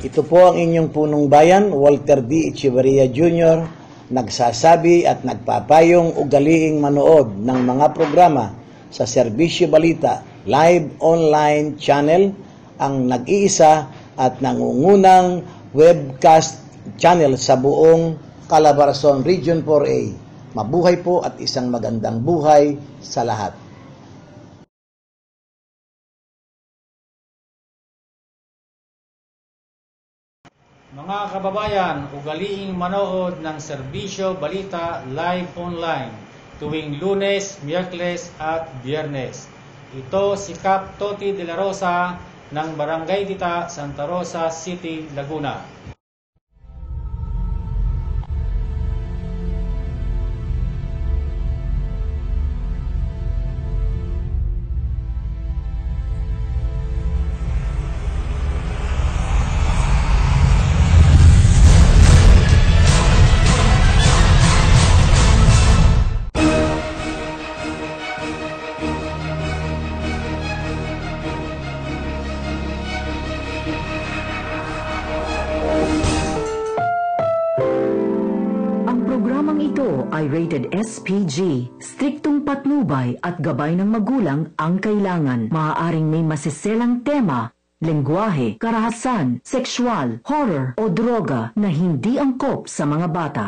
Ito po ang inyong punong bayan, Walter D. Echeverria Jr., nagsasabi at nagpapayong ugaliing manood ng mga programa sa Serbisyo Balita Live Online Channel, ang nag-iisa at nangungunang webcast channel sa buong Calabarzon Region 4A. Mabuhay po at isang magandang buhay sa lahat. Mga kababayan, ugaliing manood ng Serbisyo Balita Live Online tuwing Lunes, Miyerkules at Biyernes. Ito si Kap Toti de la Rosa ng Barangay Dita, Santa Rosa City, Laguna. Ay rated SPG. Striktong patnubay at gabay ng magulang ang kailangan. Maaaring may masiselang tema, lengguwahe, karahasan, sexual, horror o droga na hindi angkop sa mga bata.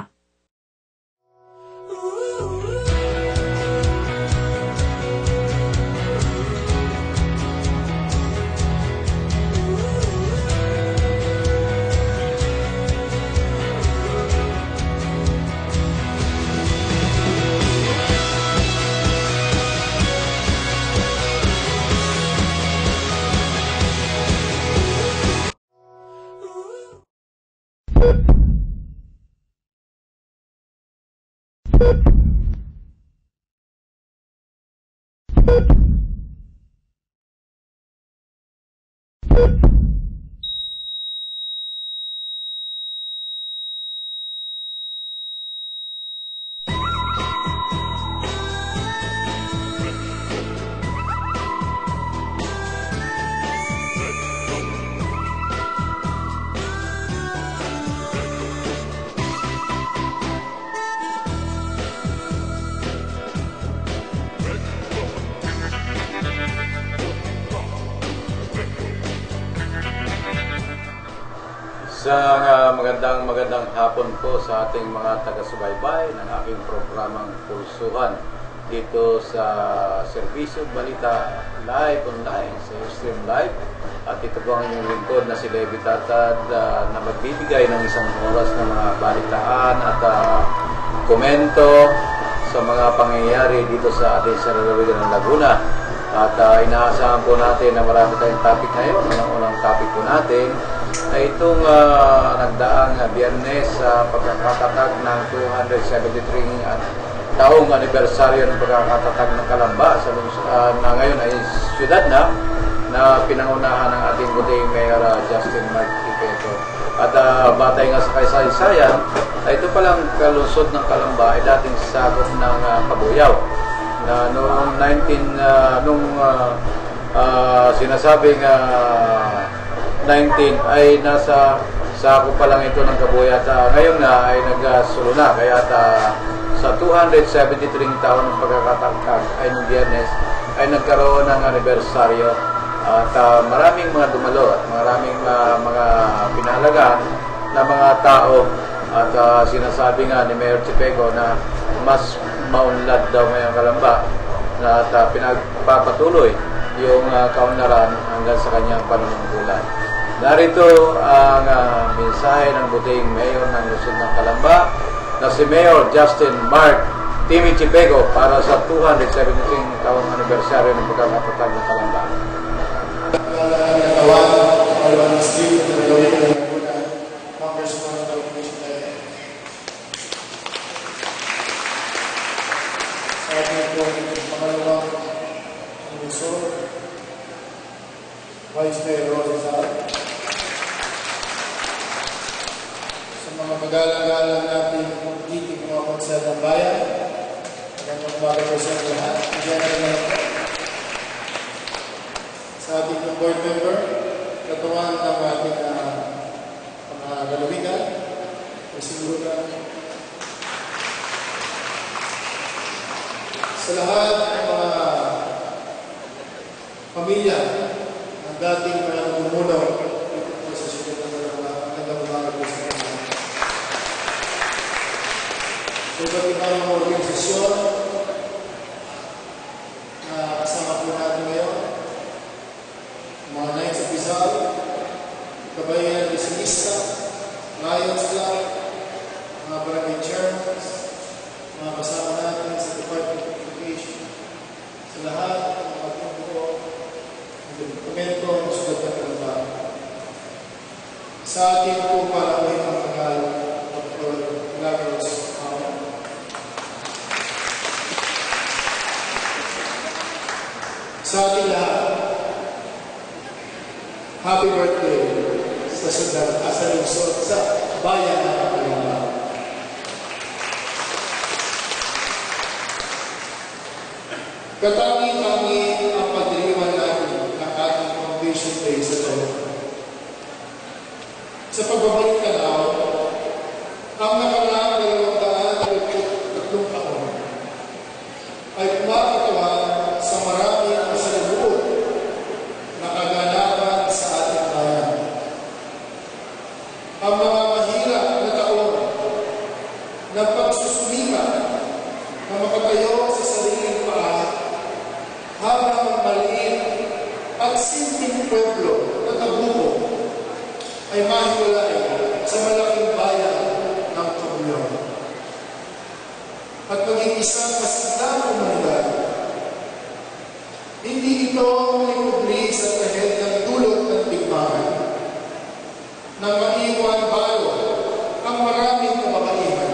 Isang magandang hapon po sa ating mga taga-subaybay ng aking programang Pulsuhan dito sa Serbisyo Balita Live Online sa Stream Live. At ito po ang inyong lingkod na si Levi Tatad na magbibigay ng isang oras na mga balitaan at komento sa mga pangyayari dito sa ating lalawigan ng Laguna. At inaasahan po natin na marami tayong topic ngayon. Unang topic po natin ay itong nagdaang Biyernes sa pagkakatatag ng 273 taong anibersaryo ng pagkakatatag ng Calamba na ngayon ay siyudad na pinangunahan ng ating buting Mayor Justin Mark Ipeto. At batay nga sa kasaysayan, ito palang kalusod ng Calamba ay dating sakop ng Kabuyaw na noong sinasabing 19 ay nasa sako pa lang ito ng Kabuyaw at ngayon na ay nagsulo na. Kaya sa 273 taon ng pagkakatatag ay ng Biyernes ay nagkaroon ng anibersaryo at maraming mga dumalo at maraming mga pinahalagaan na mga tao at sinasabi nga ni Mayor Chipego na mas maunlad daw ngayong Calamba na at pinagpapatuloy yung kaunlaran hanggang sa kanyang panunungkulan. Narito ang mensahe ng buting Mayor ng Luzon ng Calamba na si Mayor Justin Mark Timmy Chipego para sa 217 taong anibersaryo ng pagkakatatag ng Calamba. Vice Mayor Rosal, sa mga magalang-galang natin magiging mga konsel ng bayan, ang mag-represent lahat, sa ating board member, katawan ng ating lalawigan, kasilugan, sa lahat ng mga pamilya ng dating mga namumuno dito po sa Siyudad ng Manila, magandang umaga po sa kanila. Sa iba't ibang mga organisasyon na kasama po natin ngayon, mga Knights of Rizal, Kabayan Rizalista, Lions Club, mga barangay chairmen, mga kasama natin sa Department of Education, sa lahat ng mga pagbuo ng departamento ng Siyudad ng Manila. Sa ating po para may pagkagal Dr. Milagros Hao. Sa ating lahat, happy birthday sa Siyudad, sa lungsod, sa bayan ng Manila. Katangi-tangi ang pagdiriwan natin ng ating Foundation Day sa ito. Sa pagbabalik tanaw, ang nakaraang 233 taon ay kumakatawan sa maraming kasalubong na kaganapan sa ating bayan. Ang mga mahirap na taon na pagsusumika na makatayo sa sariling paa habang maliit at simpleng pueblo na tabuko ay mahiwalay sa malaking bayan ng Kabuyao. At maging isang masiglang komunidad, hindi ito malikubli sa trahedyang dulot ng digmaan nang maiwan bayo ang maraming kababaihan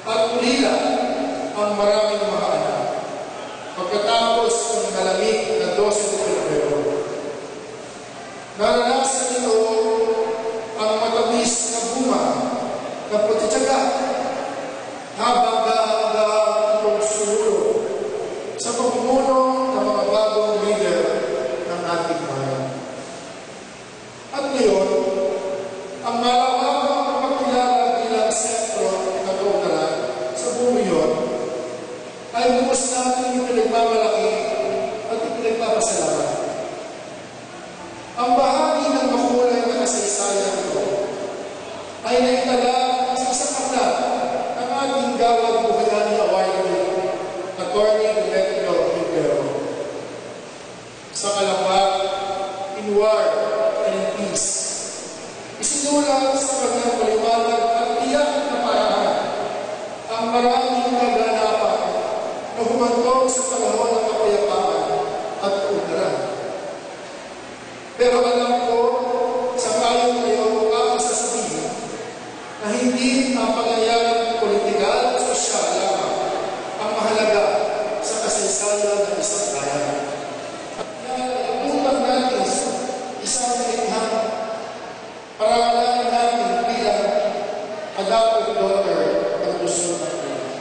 at ulila ang maraming mga anak pagkatapos ng malamig na 12 de Febrero. Naranasan nito ang matamis na bunga ng pagtityaga habang dahan-dahan itong sumulong sa pamumuno ng mga bagong leader ng ating bayan. At ngayon, ang malawakang pagkilala bilang sentro ng kaunalan sa buong iyon ay bukas natin yung pinagmamalaki at pinagpapasalamat. Ang bahagi ng makulay na kasaysayan ito ay naitala sa sakapla ng ating gawad buhayani awardee, Attorney Demetrio Higuero. Sa Kalawag, in War and in Peace, isinulat sa kanyang maliwanag at tiyak na paraan ang maraming kaganapan na humantong sa panahon ng kapayapaan at kaunlaran. Pero alam ko, sa ngayon kayo aking sasabihin na hindi ang pangyayari politikal at sosyal lamang ang mahalaga sa kasaysayan ng isang bayan. At utang natin isang nalikhang parangalan natin bilang adopted daughter ng Luzon at Manila.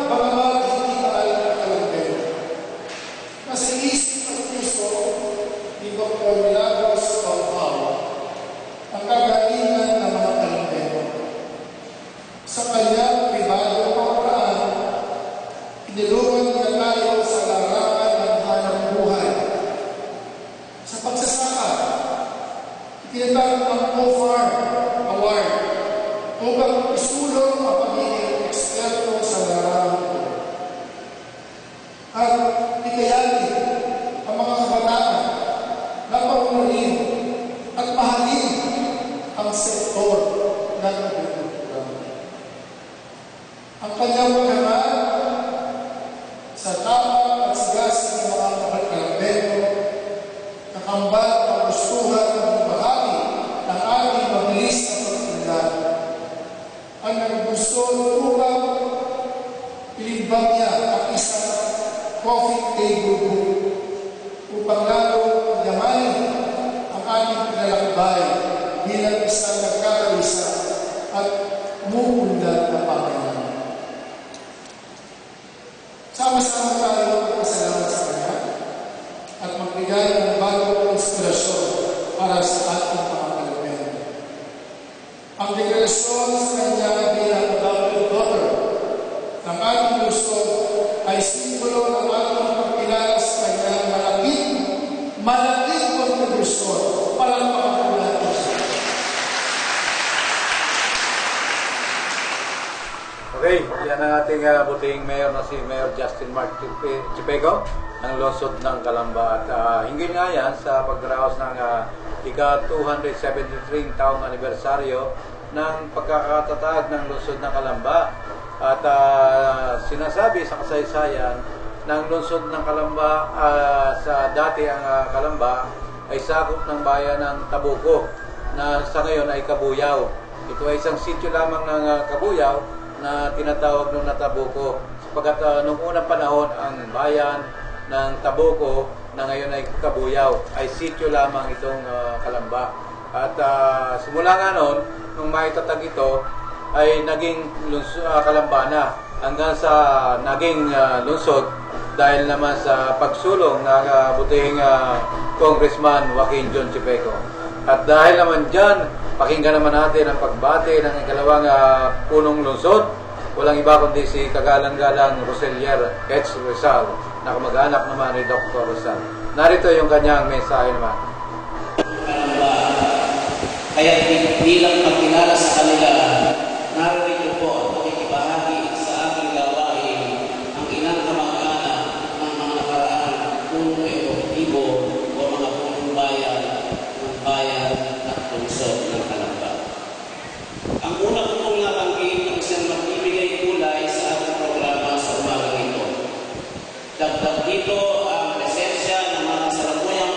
Bangamat hindi maalam na kalagay na sa isip at puso ni Dr. Milagros Hao ang kagalingan ng mga kalagay. Sa kanyang pribado pamaraan, inilungan niya tayo sa larangan ng hanap buhay. Sa pagsasaka, itinatawag ang Co-Farm Award upang isulong ang pagiging eksperto sa larangan ito. At ikayanin ang mga kabataan na paunahin at mahalin ang sektor ng agrikultura. Ang kanyang pagkaman sa tapang at sigas ng mga kabalkalambento, kakambal ang gustuhan ng bahagi ng ating mabilis na pagkakilan. Ang naggusto upang ilimbang niya ang isang coffee table book upang lalo yamanin ang ating pinalakbay bilang isang nagkakaisa at umuunlad na pamayanan. Sama-sama tayo magpasalamat sa Kanya at magbigay ng bagong inspirasyon para sa ating mga Quezon sa kanya bilang adopted daughter. Ang ating lungsod ay simbolo ng ating pagkilala sa kanyang malaking kontribusyon. Palakpakan po natin siya. Okay, yan ang ating butihing mayor na si Mayor Justin Mark Chipego ng lungsod ng Calamba. At hinggil nga yan sa pagdaraos ng ika-273 taong anibersaryo ng pagkakatatag ng lungsod ng Calamba. At sinasabi sa kasaysayan ng lungsod ng Calamba, sa dati ang Calamba ay sakop ng bayan ng Tabuco na sa ngayon ay Kabuyaw. Ito ay isang sitio lamang ng Kabuyaw na tinatawag nung na Tabuco. Sapagkat noong unang panahon ang bayan ng Tabuco na ngayon ay Kabuyaw ay sitio lamang itong Calamba. At simula nga noon, nung maitatag ito, ay naging Calamba na hanggang sa naging lungsod dahil naman sa pagsulong ng butihing Congressman Joaquin John Chipego. At dahil naman dyan, pakinggan naman natin ang pagbati ng ikalawang punong lungsod. Walang iba kundi si kagalang-galang Roselier H. Rizal, na kamag-anak naman ni Dr. Rizal. Narito yung kanyang mensahe naman. Kaya bilang pagkilala sa kanila, narito po ang pakikibahagi sa aking gawain ang ilang kamag-anak ng mga nakaraan punong epektibo o mga punong bayan ng bayan at lungsod ng Calamba. Ang una ko pong nabanggit ang isang magbibigay kulay sa ating programa sa umagang ito. Dagdag dito ang presensya ng mga kasalukuyang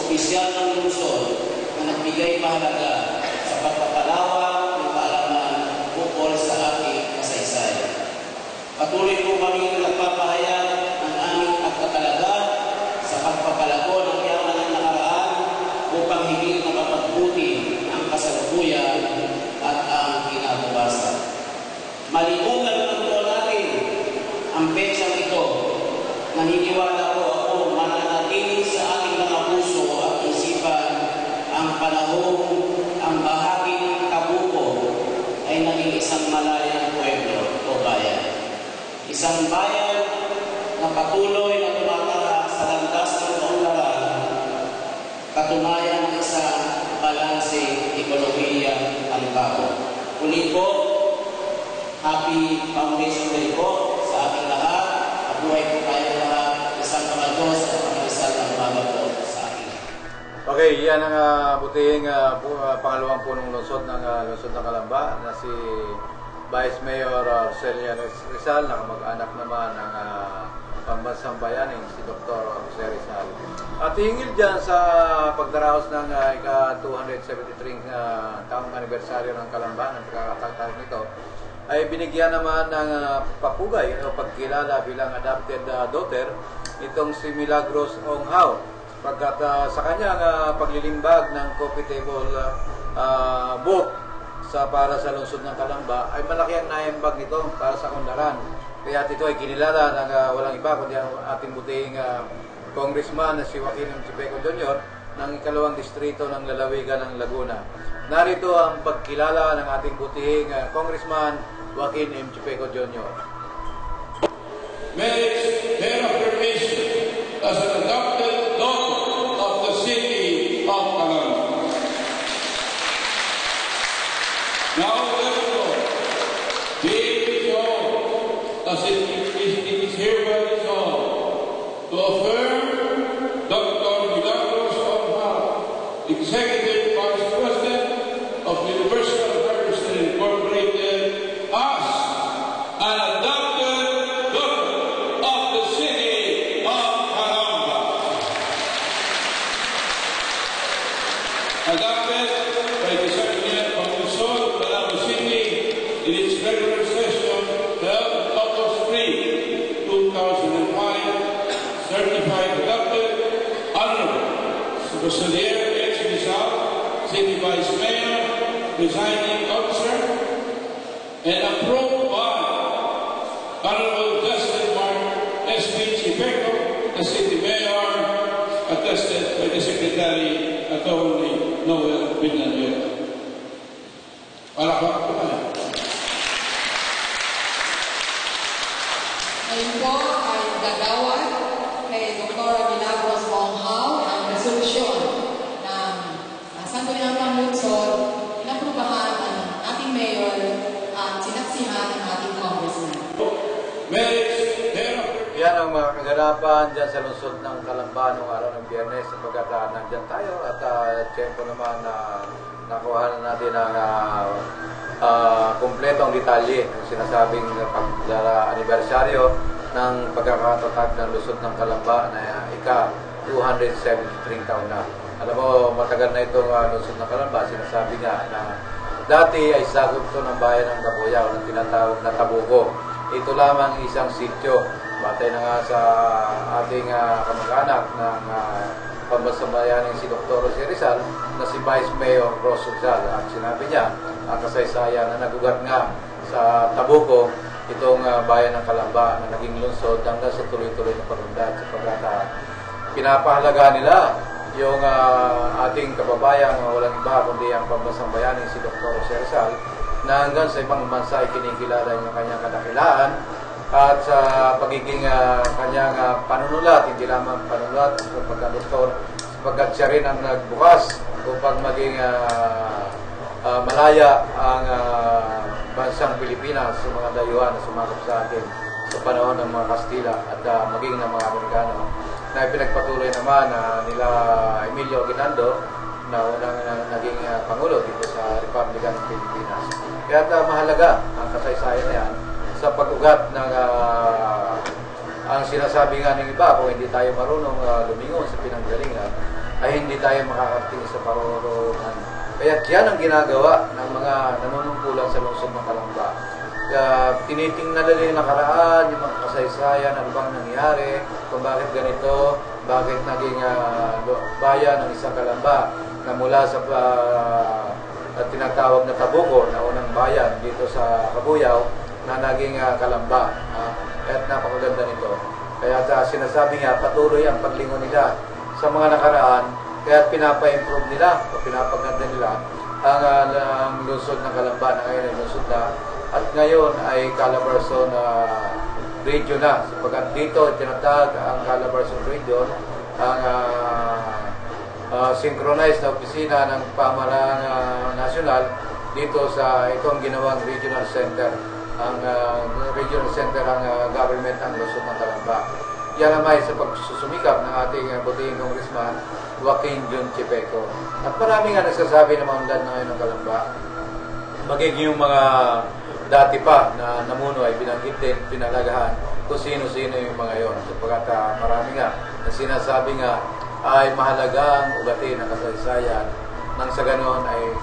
opisyal ng lungsod na nagbigay mahalaga sa pagpapalawak ng kaalaman ukol sa ating kasaysayan. Patuloy po kami nagpapahayag ng aming pagkakalaga sa pagpapalago ng yaman ng nakaraan upang higit makapagbuti ang kasalukuyan at ang kinabukasan. Malimutan lang po natin ang petsang ito. Naniniwala po ako mananatili sa ating mga puso at isipan ang panahon ang bahaging Tabuco ay naging isang malayang pueblo o bayan. Isang bayan na patuloy na tumatara sa landas ng kaunlaran, katunayan ng isang balanseng ekonomiya ang tao. Uli po, Happy Foundation Day po sa ating lahat. Mabuhay po kayo lahat. Isang mga Diyos at pag-isal ng umaga po sa ating lahat. Okay, yan ang butihing pangalawang punong lungsod ng Calamba na si Vice Mayor Roselier Rizal, na kamag-anak naman ng pambansang bayaning si Dr. Jose Rizal. At hingil dyan sa pagdaraos ng ika-273 taong anibersaryo ng Calamba, ng pagkakatatag nito, ay binigyan naman ng papugay o pagkilala bilang adopted daughter itong si Milagros Onghao. Pagkat sa kanyang paglilimbag ng coffee table book para sa lungsod ng Calamba, ay malaki ang naimbag nito para sa Kundaran. Kaya ito ay kinilala ng walang iba kundi ang ating butihing congressman na si Joaquin Chipego Jr. ng ikalawang distrito ng lalawigan ng Laguna. Narito ang pagkilala ng ating butihing congressman Joaquin M. Chipego Jr. Merits their affirmation as an adopted daughter of the city of Calamba. Now, therefore, be it resolved, as it is hereby resolved, to affirm Dr. Milagros Onghao, Executive Vice President of Universal Harvester Incorporated, as an adopted daughter of the city of Calamba. Adopted by the Secretary of Luzon, Calamba City, in its regular session held August 3, 2005, certified adopted, Honorable Roselier H. Rizal, City Vice Mayor, Presiding Officer, and approved by Honorable Justin Mark S.P. Chipego, the City Mayor, attested by the Secretary, Attorney Noel Villanueva. Palakpakan po pala. Ngayon po ay gagawad kay Dr. Milagros Bonghao ang resolusyon ng Sangguniang Lungsod na prubahan ng ating mayor at sinaksihan ng ating congressman. Yan ang mga kaganapan dyan sa lungsod ng Calamba noong araw ng Biyernes sapagkat nandyan tayo at tiyempo naman na nakuha na natin ang kumpletong detalye ng sinasabing pag-anibersaryo ng pagkakatatag ng lungsod ng Calamba na ika-273 taon na. Alam mo, matagal na itong lungsod ng Calamba, sinasabi nga na dati ay sakop ito ng bayan ng Cabuyao ng tinatawag na Tabuco. Ito lamang isang sityo. Batay na nga sa ating kamag-anak ng pambasambayaning si Dr. Jose Rizal na si Vice Mayor Ross Rizal. At sinabi niya ang kasaysayan na nagugat nga sa Tabuco itong bayan ng Calamba na naging lungsod hanggang sa tuloy-tuloy na pag-unlad sapagkat pinapahalaga nila yung ating kababayang walang iba kundi ang pambasambayaning si Dr. Jose Rizal na hanggang sa ibang bansa ay kinikilala yung kanyang kadakilaan at sa pagiging kanyang panunulat, hindi lamang panunulat sa pagkadoktor, sapagkat siya rin ang nagbukas upang maging malaya ang bansang Pilipinas sa mga dayuhan na sumakop sa atin sa panahon ng mga Kastila at maging ng mga Amerikano na pinagpatuloy naman nila Emilio Aguinaldo na unang naging Pangulo dito sa Republika ng Pilipinas. Kaya mahalaga ang kasaysayan na yan sa pag-ugat ng ang sinasabi nga ng iba, kung hindi tayo marunong lumingon sa pinanggalingan, ay hindi tayo makakarating sa parurungan. Kaya yan ang ginagawa ng mga nanunungkulan sa lungsod ng Calamba. Tinitingnan nila yung nakaraan, yung mga kasaysayan, ano bang nangyari, kung bakit ganito, bakit naging bayan ng isang Calamba na mula sa tinatawag na Tabuco na unang bayan dito sa Cabuyao na naging Calamba. At napakaganda nito. Kaya sinasabi nga, patuloy ang paglingon nila sa mga nakaraan, kaya pinapa-improve nila o pinapaganda nila ang lungsod ng Calamba na ngayon ay lungsod na at ngayon ay Calabarzon region na. Sapagkat dito tinatag ang Calabarzon region ang synchronized na opisina ng pamahalaan nasyonal dito sa itong ginawang regional center. Ang regional center ang government ang lungsod ng Calamba. Yan naman sa pagsusumikap ng ating butihing congressman Joaquin Jun Chipeco. At marami nga nagsasabi ng mga unlad na ngayon ng Calamba, magiging yung mga dati pa na namuno ay binanggit din, pinalagahan kung sino-sino yung mga yon. Sapagkat marami nga na sinasabi nga ay mahalagang ugatin ang kasaysayan nang sa ganon ay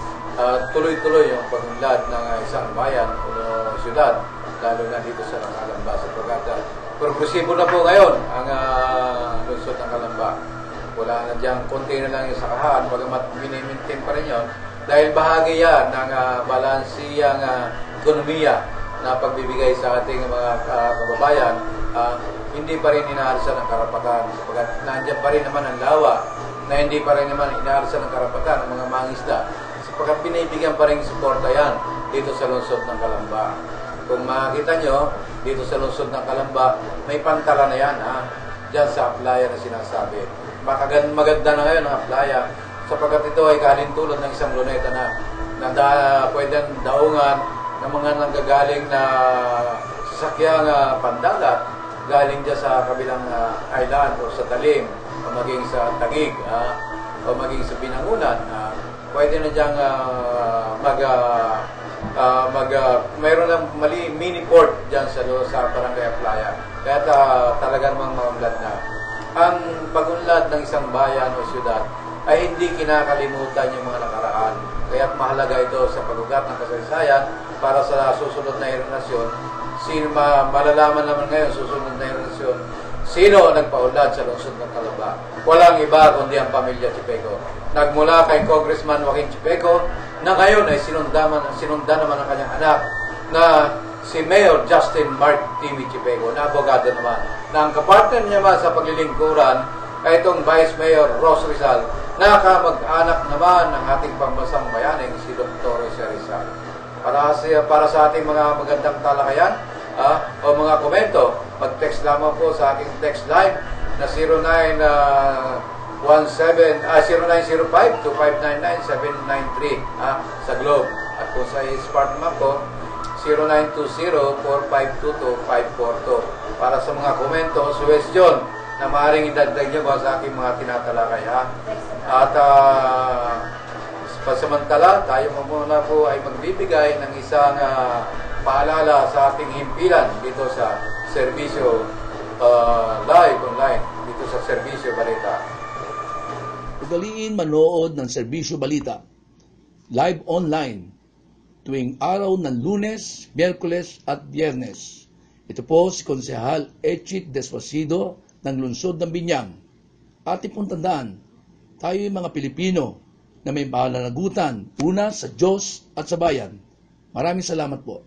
tuloy-tuloy yung pag-unlad ng isang bayan o siyudad, lalo na dito sa Calamba. Sapagkat progresibo na po ngayon ang lungsod ng Calamba. Wala na diyang konti na lang yung sakahan, bagamat minimintin pa rin yun, dahil bahagi yan ng balansiyang ekonomiya na pagbibigay sa ating mga kababayan, hindi pa rin inaalisan ng karapatan, sapagkat nandiyan pa rin naman ang lawa na hindi pa rin naman inaalisan ng karapatan ng mga mangisda, sapagkat binibigyan pa rin suporta yan dito sa lungsod ng Calamba. Kung makikita nyo, dito sa lungsod ng Calamba, may pantala na yan, dyan sa aplaya na sinasabi. Maganda na ngayon ang aplaya, sapagkat ito ay kalintulad ng isang luneta na pwedeng daungan ng mga nanggagaling na sasakyang pandagat, galing dyan sa kabilang island o sa Talim, o maging sa Taguig, o maging sa Binangunan. Pwede na dyan mayroon ng mini port dyan sa Barangay Aplaya. Kaya talagang mga maunlad na. Ang pag-unlad ng isang bayan o siyudad ay hindi kinakalimutan yung mga nakaraan. Kaya mahalaga ito sa pag-ugat ng kasaysayan para sa susunod na henerasyon. Malalaman naman ngayon susunod na henerasyon sino ang nagpaunlad sa lungsod ng Calamba. Walang iba kundi ang pamilya Chipeco. Nagmula kay Congressman Joaquin Chipeco na ngayon ay sinundan naman ang kanyang anak na si Mayor Justin Mark Timmy Chipeco na abogado naman. Na ang kapartner niya sa paglilingkuran ay itong Vice Mayor Ross Rizal na kamag-anak naman ng ating pambansang bayaning si Dr. Jose Rizal. para sa ating mga magandang talakayan o mga komento, mag-text lamang po sa aking text line na 0905-2599-793 sa Globe. At kung sa Smartmap po, 0920-4522-542 para sa mga komento o suggestion na maaaring idagdag nyo sa aking mga tinatalakay. At pasamantala, tayo muna po ay magbibigay ng isang paalala sa ating himpilan dito sa Serbisyo Live Online, dito sa Serbisyo Balita. Ugaliin manood ng Serbisyo Balita Live Online tuwing araw ng Lunes, Miyerkules at Biyernes. Ito po si Konsehal Echit Deswasido ng Lungsod ng Binyang. Ating pong tandaan, tayo yung mga Pilipino na may pananagutan, una sa Diyos at sa bayan. Maraming salamat po.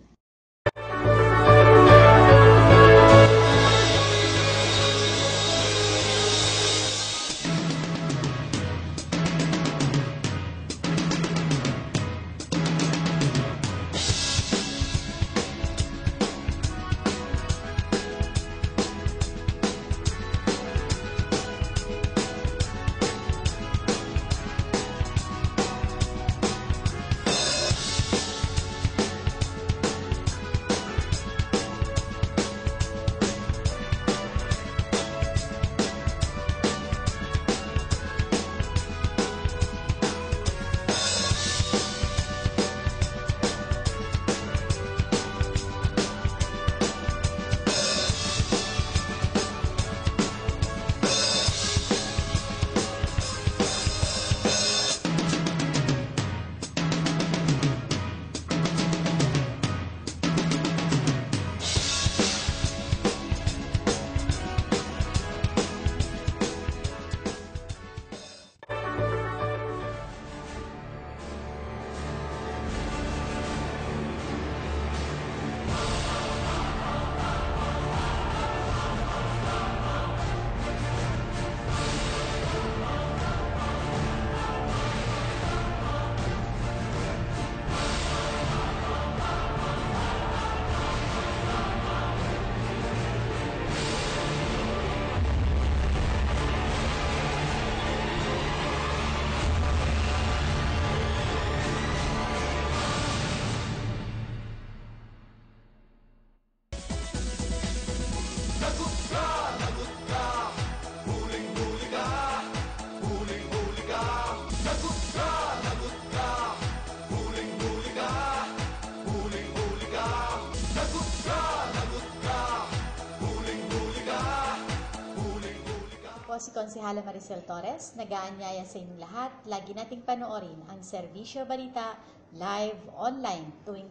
Si Konsehala Maricel Torres, nag-aanyaya sa inyong lahat. Lagi nating panoorin ang Serbisyo Balita live online tuwing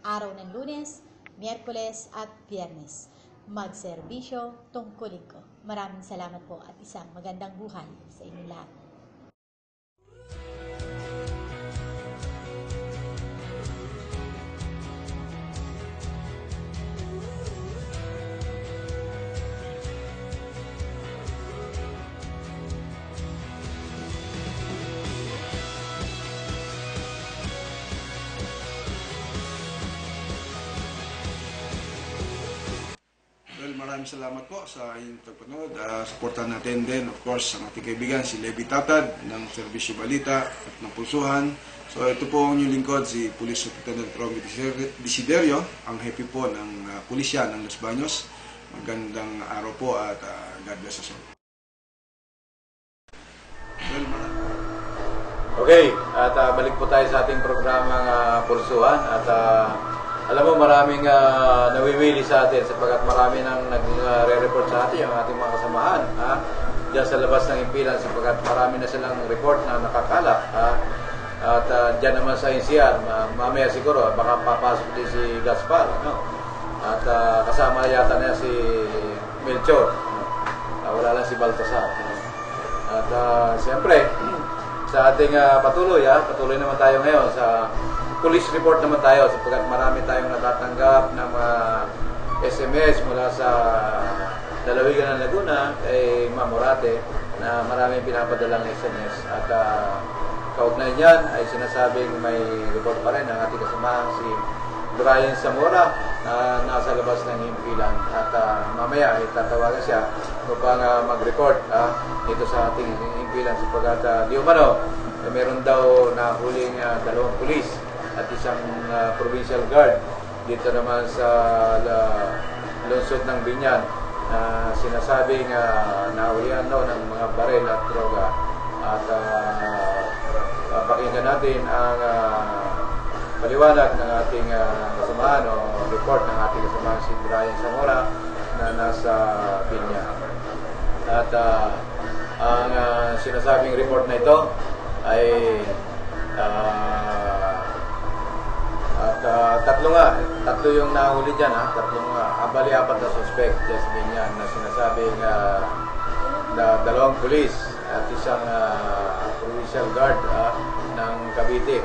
araw ng Lunes, Miyerkules at Biyernes. Magserbisyo tungkulin ko. Maraming salamat po at isang magandang buhay sa inyong lahat. Maraming salamat po sa inyong pagpanood. Supportan natin din, of course, ang ating kaibigan, si Levi Tatad ng Serbisyo Balita at ng Pulsuhan. So ito po ang inyong lingkod, si Police Lieutenant Romy Desiderio, ang hepe po ng pulisya ng Los Baños. Magandang araw po at God bless us all. Okay, at balik po tayo sa ating programang Pulsuhan at alam mo, maraming nawiwili sa atin sapagkat marami nang nagre-report sa atin, yung ating mga kasamahan diyan sa labas ng impilan sapagkat marami na silang report na nakakalap. At diyan naman sa NCR, mamaya siguro, baka papasok din si Gaspar. No? At kasama yata na si Melchor. Wala lang si Baltasar. At siyempre, sa ating patuloy naman tayo ngayon sa police report naman tayo sapagkat marami tayong natatanggap ng mga SMS mula sa lalawigan ng Laguna kay Ma'am Morate na maraming pinapadalang SMS at kaugnay niyan ay sinasabing may report pa rin ang ating kasamahan si Brian Zamora na nasa labas ng himpilan at mamaya itatawagan siya upang mag-report dito sa ating himpilan sapagkat di umano meron daw na huling 2 pulis at isang provincial guard dito naman sa lungsod ng Binyan na sinasabing nahulihan daw ng mga baril at droga at pakinggan natin ang paliwanag ng ating kasamahan o report ng ating kasamahan si Brian Zamora na nasa Binyan. At ang sinasabing report na ito ay tatlo yung nahuli dyan bali 4 na suspect dyan sa Binyan na sinasabing na 2 pulis at isang provincial guard ng Cavite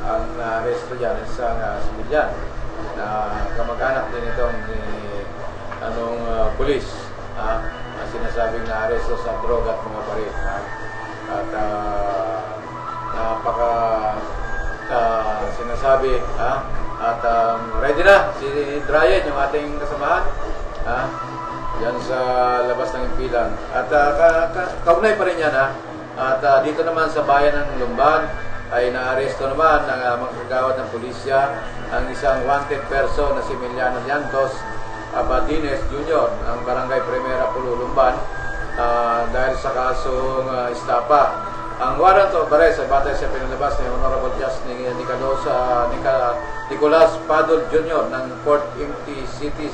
ang na-arresto dyan isang civilian na kamag-anak din itong pulis na sinasabing na-arresto sa droga at mga baril at napaka sinasabi at ready na si Brian yung ating kasamahan yan sa labas ng impilan at kaugnay pa rin yan at dito naman sa bayan ng Lumban ay naaresto naman ng mga kagawad ng pulisya ang isang wanted person na si Emiliano Llantos Abadines Jr. ang Barangay Primera Pulo, Lumban dahil sa kasong istapa. Ang warrant of arrest ay batay sa pinalabas ni Honorable Justice Nicolas Padol Jr. ng Port Empty City,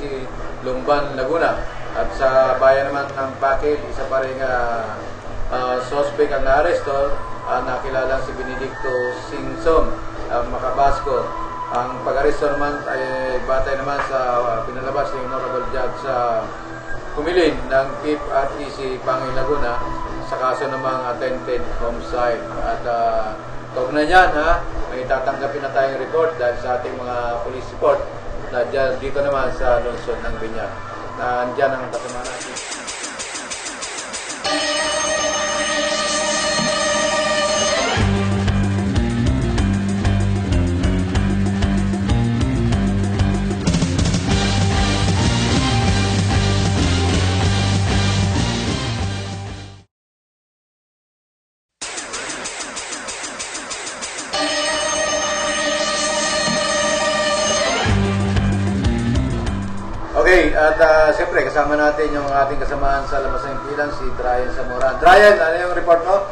Lumban, Laguna. At sa bayan naman ng Pakil, isa pa rin suspect ang naaresto, nakilala si Benedicto Singson, Makabasco. Ang pag-aresto naman ay batay naman sa pinalabas ni Honorable Judge Kumilin ng PIP-RTC Pangil, Laguna sa kaso namang attempted homicide. At kaugnay niyan, may tatanggapin na tayong report dahil sa ating mga police report na dito naman sa lungsod ng Binyan. Na andyan ang kasama natin. Okay, at siyempre kasama natin yung ating kasamahan sa labas ng impilan, si Brian Zamora. Brian, ano yung report mo?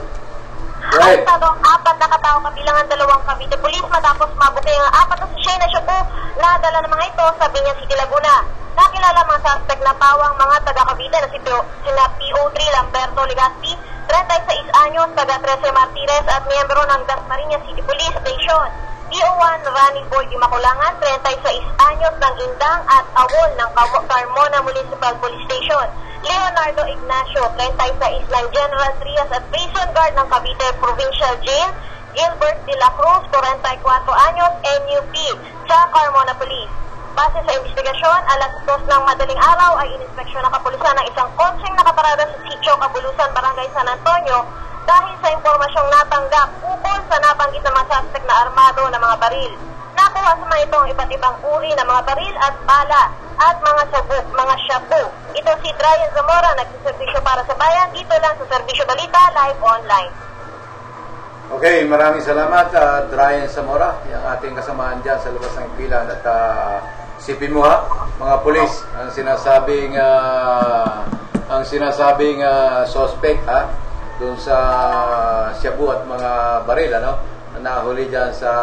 Right. Ang 4 na katao kabilangan 2 Cavite Police matapos mabukay ang 4 na sasya na Shabu na dala ng mga ito sa Binyan City, Laguna. Nakilala mga suspect na pawang mga taga Cavite na sina PO3 Lamberto Legazpi, 36 anyos, taga 13 Martires at miyembro ng Dasmariñas City Police Station. PO1 Rani Boy Di Makulangan, 36 anyos ng Indang at Awol ng Carmona Municipal Police Station. Leonardo Ignacio, 36 ng General Trias at Prison Guard ng Cavite Provincial Jail. Gilbert De La Cruz, 44 anyos, NUP sa Carmona Police. Base sa investigasyon, alas 2 ng madaling araw ay ininspeksyon ng kapulisan ng isang kotseng nakaparada sa Sitio Cabulusan, Barangay San Antonio dahil sa impormasyong natanggap ukol sa nabanggit na mga suspect na armado na mga baril. Nakuha sa mga itong iba't ibang uri ng mga baril at bala at mga sabuk, mga shabu. Ito si Brian Zamora, nagsiservisyo para sa bayan, dito lang sa Serbisyo Balita, live online. Okay, maraming salamat Brian Zamora, yung ating kasamaan dyan sa labas ng impilan at sipin mo mga pulis, ang sinasabing suspect doon sa shabu at mga baril na nahuli dyan sa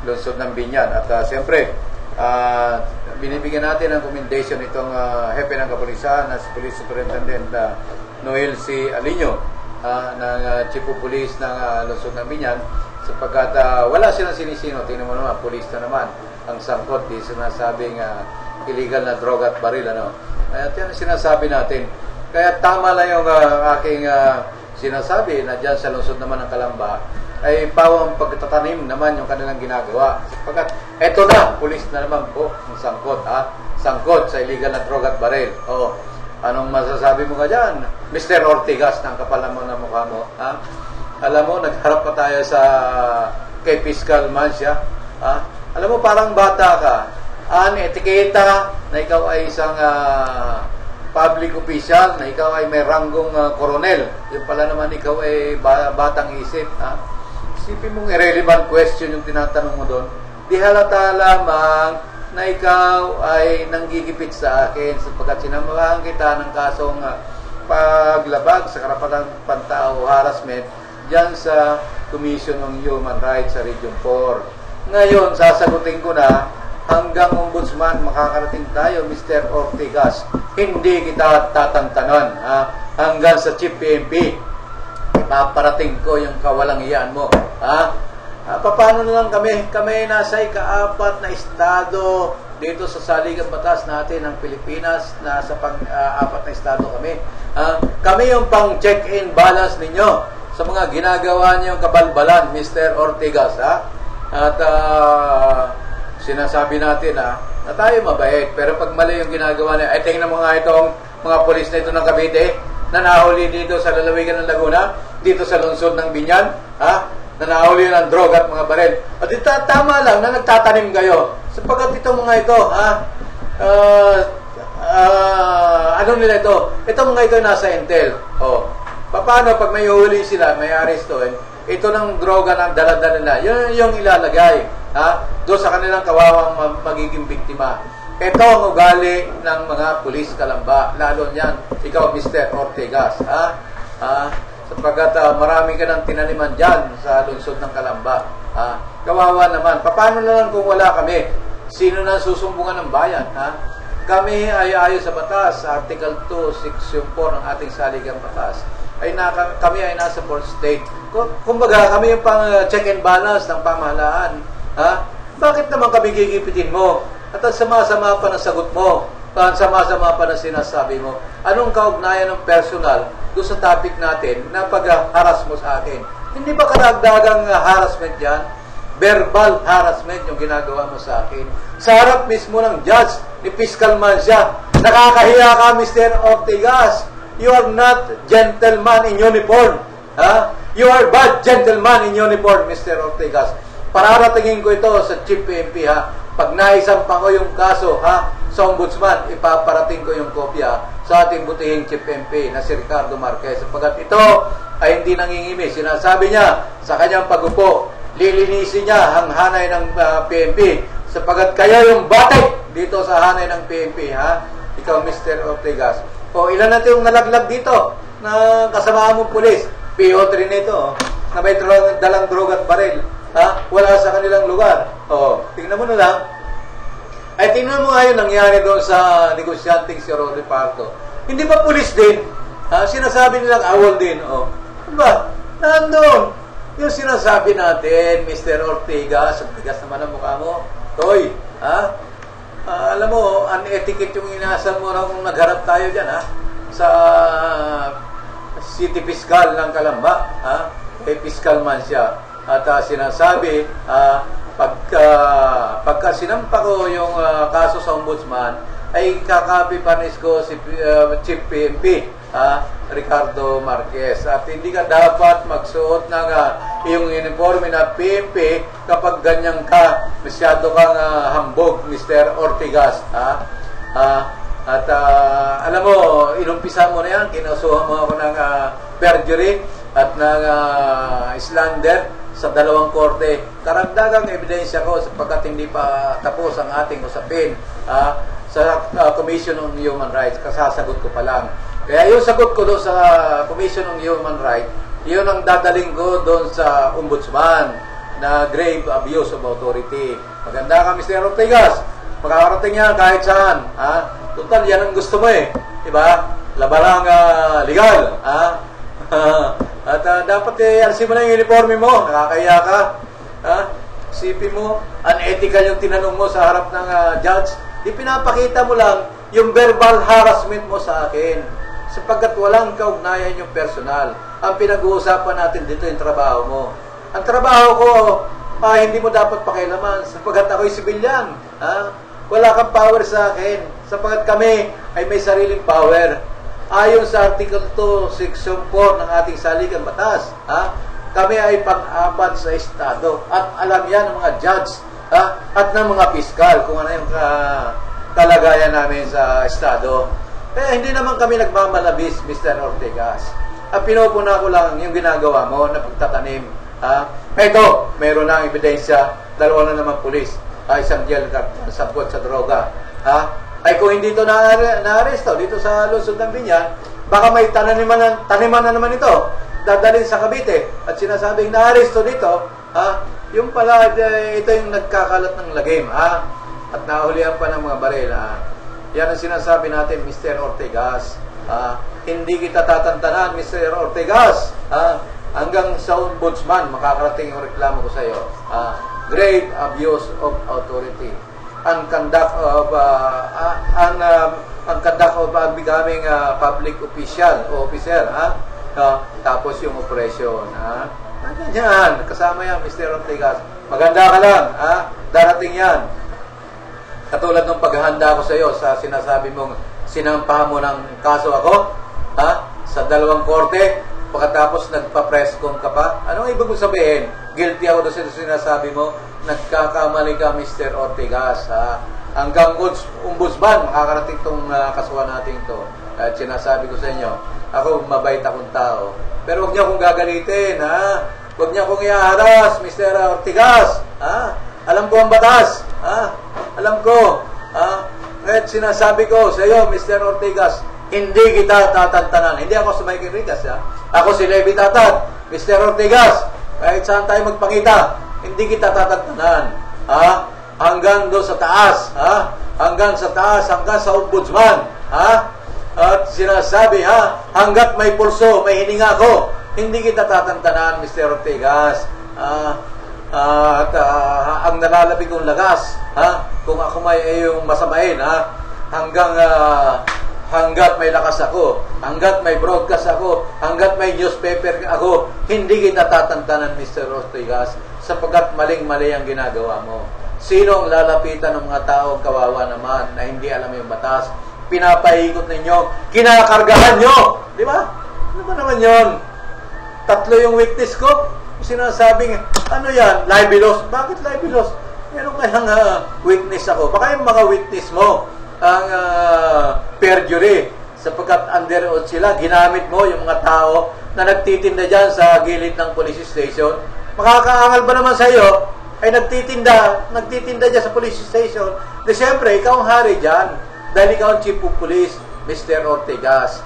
lungsod ng Binyan. At siyempre binibigyan natin ng commendation itong hepe ng kapulisan na si Police Superintendent Noel C. Alino ng Chief of Police ng lungsod ng Binyan sapagkat wala silang sinisino. Tingnan mo naman, police na naman ang sangkot di sinasabing illegal na droga at baril At yan ang sinasabi natin. Kaya tama lang yung aking sinasabi na dyan sa lungsod naman ng Calamba ay pawang pagtatanim naman yung kanilang ginagawa. Sapagkat eto na, pulis na naman po ang sangkot, sangkot sa illegal na droga at baril. Anong masasabi mo ka dyan? Mr. Ortigas, ng kapal naman ng mukha mo. Alam mo, nagharap pa tayo kay Fiscal Mancia. Alam mo, parang bata ka. Etiketa na ikaw ay isang public official, na ikaw ay may ranggong koronel. Yung pala naman ikaw ay batang isip. Isipin mong irrelevant question yung tinatanong mo doon. Di halata lamang na ikaw ay nanggigipit sa akin sapagkat sinamahan kita ng kasong paglabag sa karapatang pantao, harassment, dyan sa Commission on Human Rights sa Region 4. Ngayon, sasagutin ko na, hanggang Ombudsman makakarating tayo, Mr. Ortigas. Hindi kita tatantanan. Hanggang sa Chief PNP, ipaparating ko yung kawalang iyan mo. Paano na lang kami? Kami nasa ika-4 na estado dito sa saligang batas natin ng Pilipinas. Nasa pang-4 na estado kami. Kami yung pang-check-in balance ninyo sa mga ginagawa niyong kabalbalan, Mr. Ortigas. At sinasabi natin na tayo mabait, pero pag mali yung ginagawa niya, ay tingnan mo nga itong mga polis na ito ng Cavite na nahuli dito sa lalawigan ng Laguna, dito sa lungsod ng Binyan, na nahuli ng droga at mga baril. At ito, tama lang na nagtatanim kayo sapagkat itong mga ito, ano nila ito? Itong mga ito nasa intel. Paano pag may uhuli sila, may aresto, ito ng droga ng dala-dala nila, yun yung ilalagay doon sa kanilang kawawang magiging biktima. Ito ang ugali ng mga pulis Kalamba, lalo niyan, ikaw Mr. Ortigas. Sapagkat marami ka ng tinaniman dyan sa lungsod ng Kalamba. Kawawa naman. Paano na lang kung wala kami? Sino na susumbungan ng bayan? Kami ay ayon sa batas, Article 2, Section 4 ng ating saligang batas. Kami ay nasa 4th state. Kumbaga, kami yung pang check and balance ng pamahalaan. Bakit naman kami gigipitin mo? At ang sama-sama pa ng sagot mo, ang sama-sama pa ng sinasabi mo. Anong kaugnayan ng personal doon sa topic natin na pag-harass mo sa akin? Hindi ba karagdagang harassment yan? Verbal harassment yung ginagawa mo sa akin. Sa harap mismo ng judge ni Fiscal Mancia, nakakahiya ka, Mr. Ortigas. You are not gentleman in uniform. You are bad gentleman in uniform, Mr. Ortigas. Pararatingin ko ito sa Chief PNP, Pag naisampa ko yung kaso, sa Ombudsman, ipaparating ko yung kopya sa ating butihing Chief PNP na si Ricardo Marquez. Sapagat ito ay hindi nangingimi. Sinasabi niya sa kanyang pagupo, lilinisin niya ang hanay ng PNP. Sapagat kaya yung batik dito sa hanay ng PNP, Ikaw, Mr. Ortigas. Ilan natin yung nalaglag dito na kasama mong pulis? PO3 nito, na may dalang droga at baril. Wala sa kanilang lugar. Tingnan mo na lang. Ay, tingnan mo nga yung nangyari doon sa negosyanteng si Rory Pardo. Hindi ba pulis din? Sinasabi nilang awol din. Diba? Nandun. Yung sinasabi natin, Mr. Ortigas, ang tigas naman ang mukha mo. Toy, alam mo, unetiquette yung inasal mo na kung nagharap tayo dyan, sa City Fiscal ng Kalamba, kay Fiscal Mancia. At sinasabi, pagka sinampa ko yung kaso sa Ombudsman, ay kakapipanis ko si Chief PNP, Ricardo Marquez. At hindi ka dapat magsuot ng iyong uniforme na PNP kapag ganyan ka, masyado kang hambog, Mr. Ortigas. At alam mo, inumpisa mo na yan, kinasuhan mo ako ng perjury at ng slander sa 2 korte. Karagdagang ebidensya ko sapagkat hindi pa tapos ang ating usapin sa Commission on Human Rights. Kasasagot ko pa lang. Kaya yung sagot ko doon sa Commission on Human Rights, yun ang dadaling ko doon sa Ombudsman na grave abuse of authority. Maganda ka, Mr. Ortigas. Makakarating yan kahit saan. Total, yan ang gusto mo Diba? Labarang legal. At dapat alsin mo na yung uniforme mo. Nakakaya ka. Sipin mo, unethical yung tinanong mo sa harap ng judge. Di pinapakita mo lang yung verbal harassment mo sa akin. Sapagkat walang kaugnayan yung personal. Ang pinag-uusapan natin dito yung trabaho mo. Ang trabaho ko, hindi mo dapat pakialaman. Sapagkat ako'y sibilyan. Wala kang power sa akin. Sapagkat kami ay may sariling power. Ayon sa Article 2, Section 4 ng ating saligang batas, kami ay pang-apat sa Estado. At alam yan ng mga judge at ng mga piskal kung ano yung kalagayan namin sa Estado. Hindi naman kami nagmamalabis, Mr. Ortigas. Pinupuna ko lang yung ginagawa mo na pagtatanim. Ito, meron na ang ebidensya, 2 na naman pulis, isang jail sabgot sa droga. Ay kung hindi ito na-aresto dito sa lungsod ng Binyan, baka may taniman na naman ito, dadalhin sa Cavite at sinasabing na-aresto dito, yung pala ito yung nagkakalat ng lagim, at nahulihan pa ng mga baril. Yan ang sinasabi natin, Mr. Ortigas. Hindi kita tatantanan, Mr. Ortigas. Hanggang sa ombudsman, makakarating yung reklamo ko sa iyo. Grave abuse of authority. Ang conduct of becoming public official o officer. Tapos yung operation. Ganyan, kasama yan, Mr. Ortigas. Maganda ka lang. Darating yan. Katulad ng paghahanda ko sa iyo sa sinasabi mong sinampahan mo ng kaso ako, sa 2 korte, pagkatapos nagpa-press con ka pa. Anong ibig mong sabihin? Guilty ako doon sa sinasabi mo, nagkakamali ka, Mr. Ortigas. Hanggang ombudsman, makakarating itong kasuhan natin ito. At sinasabi ko sa inyo, ako mabait akong tao. Pero huwag niyo akong gagalitin, Huwag niyo akong iaharas, Mr. Ortigas. Alam ko ang batas. Alam ko. At sinasabi ko sa iyo, Mr. Ortigas, hindi kita tatantanan. Hindi ako si Michael Rigas, Ako si Levi Tatad. Mr. Ortigas, kahit saan tayo magpakita, hindi kita tatantanan. Hanggang doon sa taas. Hanggang sa taas, hanggang sa ombudsman. At sinasabi, hanggat may pulso, may hininga ko, hindi kita tatantanan, Mr. Ortigas. Ang nalalabi kong lagas, kung ako may yung masamain, hanggat may lakas ako, hanggat may broadcast ako, hanggat may newspaper ako, hindi kita tatantanan, Mr. Ortigas, sapagkat maling-mali ang ginagawa mo. Sino ang lalapitan ng mga tao kawawa naman na hindi alam yung batas? Pinapaikot ninyo, kinakargahan nyo, di ba? Ano ba naman yun? 3 yung witness ko. Sinasabing, ano yan? Libelous. Bakit libelous? Meron kayang witness ako. Baka yung mga witness mo ang perjury. Sapagkat under oath sila, ginamit mo yung mga tao na nagtitinda dyan sa gilid ng police station. Makakaangal ba naman sa iyo ay nagtitinda dyan sa police station? Di siyempre, ikaw ang hari dyan. Dahil ikaw ang chief of police, Mr. Ortigas.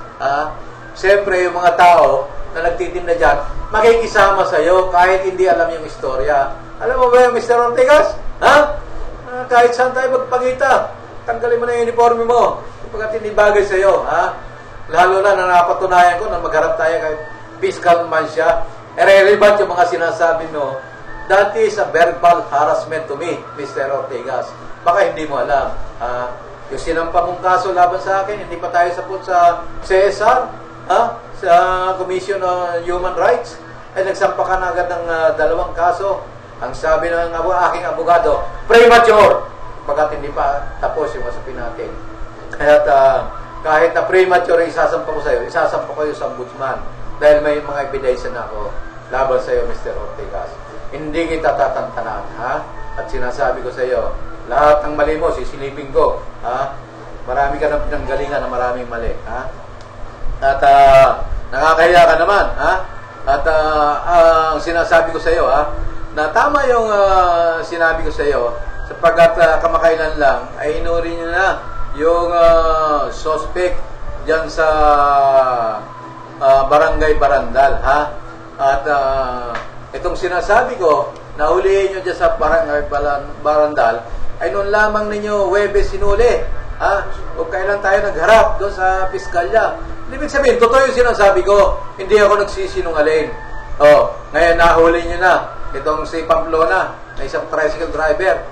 Siyempre, yung mga tao na nagtitinda dyan, makikisama sa iyo kahit hindi alam yung istorya. Alam mo ba yung Mr. Ortigas? Kahit saan tayo magpakita, tanggalin mo na yung uniforme mo. Pagkat hindi bagay sa iyo. Lalo na napatunayan ko na magharap tayo kahit fiscal man siya. Irrelevant yung mga sinasabi mo. That is a verbal harassment to me, Mr. Ortigas. Baka hindi mo alam. Yung sinampa mong kaso laban sa akin, hindi pa tayo sapot sa CSR, sa Commission on Human Rights, ay nagsampa ka na agad ng 2 kaso. Ang sabi ng aking abogado, premature, pagkat hindi pa tapos yung masapin natin. Kahit na premature isasampa ko sa iyo, isasampa ko yung sa ombudsman dahil may mga ebidensya na ako laban sa iyo, Mr. Ortigas. Hindi kita tatantanan, At sinasabi ko sa iyo, lahat ng mali mo, sisilipin ko, Marami ka ng pinanggalingan na maraming mali, At nakakahiya ka naman, At ang sinasabi ko sa iyo, na tama yung sinabi ko sa iyo, sapagkat kamakailan lang ay inuri niyo na yung suspect diyan sa Barangay Barandal, At itong sinasabi ko, nahulihin niyo diyan sa Barangay Barandal, ay noon lamang ninyo Huwebes sinuli, O kailan tayo nagharap doon sa piskalya. Ibig sabihin, totoo yung sinasabi ko, hindi ako nagsisinungaling. Ngayon nahuli niyo na itong si Pamplona, na isang tricycle driver,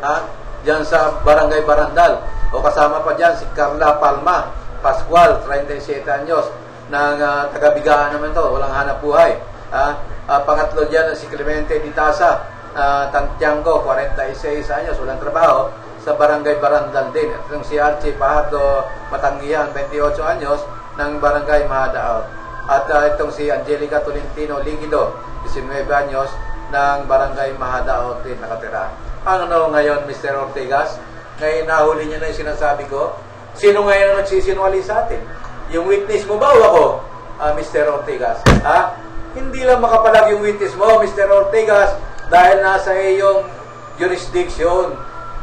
diyan sa Barangay Barandal. O kasama pa diyan si Carla Palma Pascual, 37 anyos, ng taga-Bigaan naman to, walang hanap buhay. Pangatlo diyan si Clemente Ditasa, Tantiangco, 46 anyos, walang trabaho, sa Barangay Barandal din. At itong si Archie Pahardo Matangian, 28 anyos, ng Barangay Mahadaot. At itong si Angelica Tolentino Ligido, 19 anyos, ng Barangay Mahada Otin nakatira. Ano ngayon, Mr. Ortigas? Ngayon nahuli niya na yung sinasabi ko. Sino ngayon ang nagsisinungaling sa atin? Yung witness mo ba o ako, Mr. Ortigas? Ha? Hindi lang makapalag yung witness mo, Mr. Ortigas, dahil nasa iyong jurisdiction,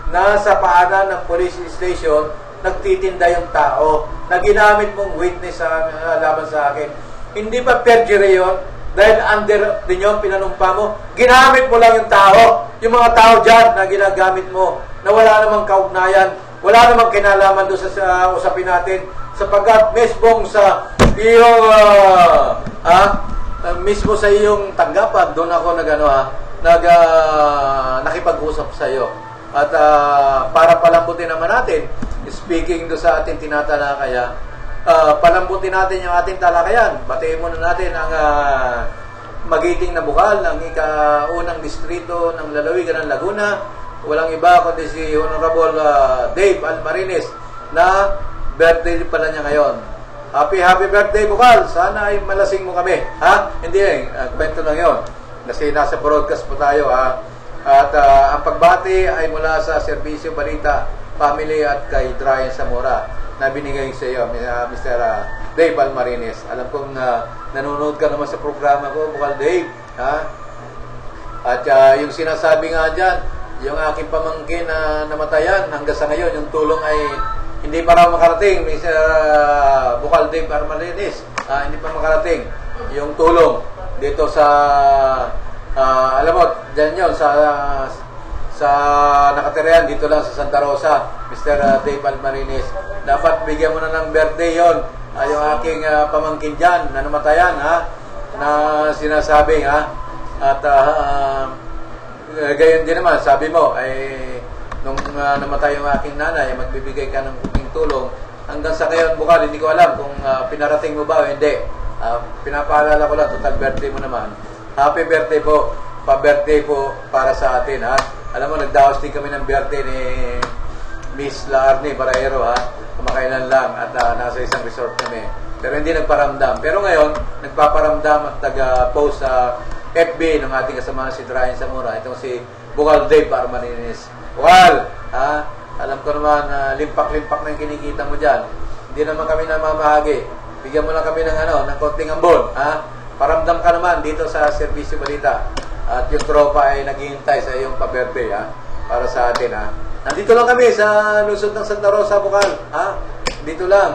nasa paanan ng police station, nagtitinda yung tao na ginamit mong witness laban sa akin. Hindi ba perjury yun? Dahil under din yung pinanumpa mo, ginamit mo lang yung tao. Yung mga tao dyan na ginagamit mo, na wala namang kaugnayan, wala namang kinalaman doon sa usapin natin, sapagkat mismong sa iyong mismo sa iyong tanggapan, doon ako nakipag-usap sa iyo. At para palambutin naman natin, speaking do sa ating tinatalakaya, palambutin natin yung ating talakayan. Batiin muna natin ang magiting na bukal ng ika-unang distrito ng lalawigan ng Laguna. Walang iba kundi si Honorable Dave Almarines, na birthday pala niya ngayon. Happy birthday, bukal. Sana ay malasing mo kami. Ha? Hindi kwento lang yun. Kasi nasa broadcast po tayo. At ang pagbati ay mula sa Serbisyo Balita Family at kay Dryan Zamora na binigay sa iyo, Mr. Dave Almarines. Alam kong nanonood ka naman sa programa ko, Bukal Dave. Ha? At yung sinasabi nga dyan, yung aking pamangkin na namatayan, hanggang sa ngayon, yung tulong ay hindi pa raw makarating, Mr. Bukal Dave Almarines. Hindi pa makarating yung tulong dito sa alam mo, dyan yun sa nakatirayan dito lang sa Santa Rosa, Mr. Dave Almarines. Dapat bigyan mo na ng birthday yon yung aking pamangkin dyan na namatayan, na sinasabi, at gayon din naman, sabi mo ay nung namatay yung aking nanay, magbibigay ka ng kunting tulong. Hanggang sa ngayon, Bukal, hindi ko alam kung pinarating mo ba o hindi. Pinapaalala ko lang, total birthday mo naman. Happy birthday po, pa-birthday po para sa atin, Alam mo, nagdaos din kami ng birthday ni Miss Laarne Baraero, kumakailan lang, at nasa isang resort kami. Pero hindi nagparamdam. Pero ngayon, nagpaparamdam at nag-post sa FB ng ating kasama si Dryan Zamora, itong si Bukal Dave Almarines. Bukal, alam ko naman, limpak-limpak na yung kinikita mo dyan. Hindi naman kami namamahagi. Bigyan mo lang kami ng konting ambon, Paramdam ka naman dito sa Serbisyo Balita. At yung tropa ay naghihintay sa iyong pa-birthday, para sa atin, Nandito lang kami sa lungsod ng Santa Rosa, Bukal, Dito lang,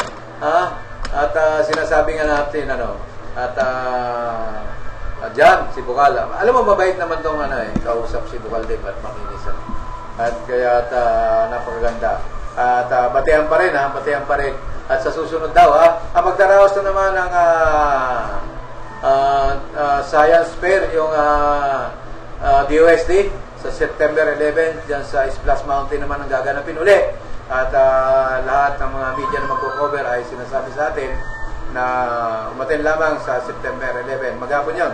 At sinasabi nga natin, at dyan, si Bukal. Alam mo, mabait naman itong, kausap si Bukal Dave at makinis. At kaya, napakaganda. At batihan pa rin, batihan pa rin. At sa susunod daw, magdaraos na naman ang Science Fair, yung DOST sa September 11, dyan sa Splash Mountain naman ang gaganapin uli. At lahat ng mga media na magko-cover ay sinasabi sa atin na umaten lamang sa September 11. Maghapon yun,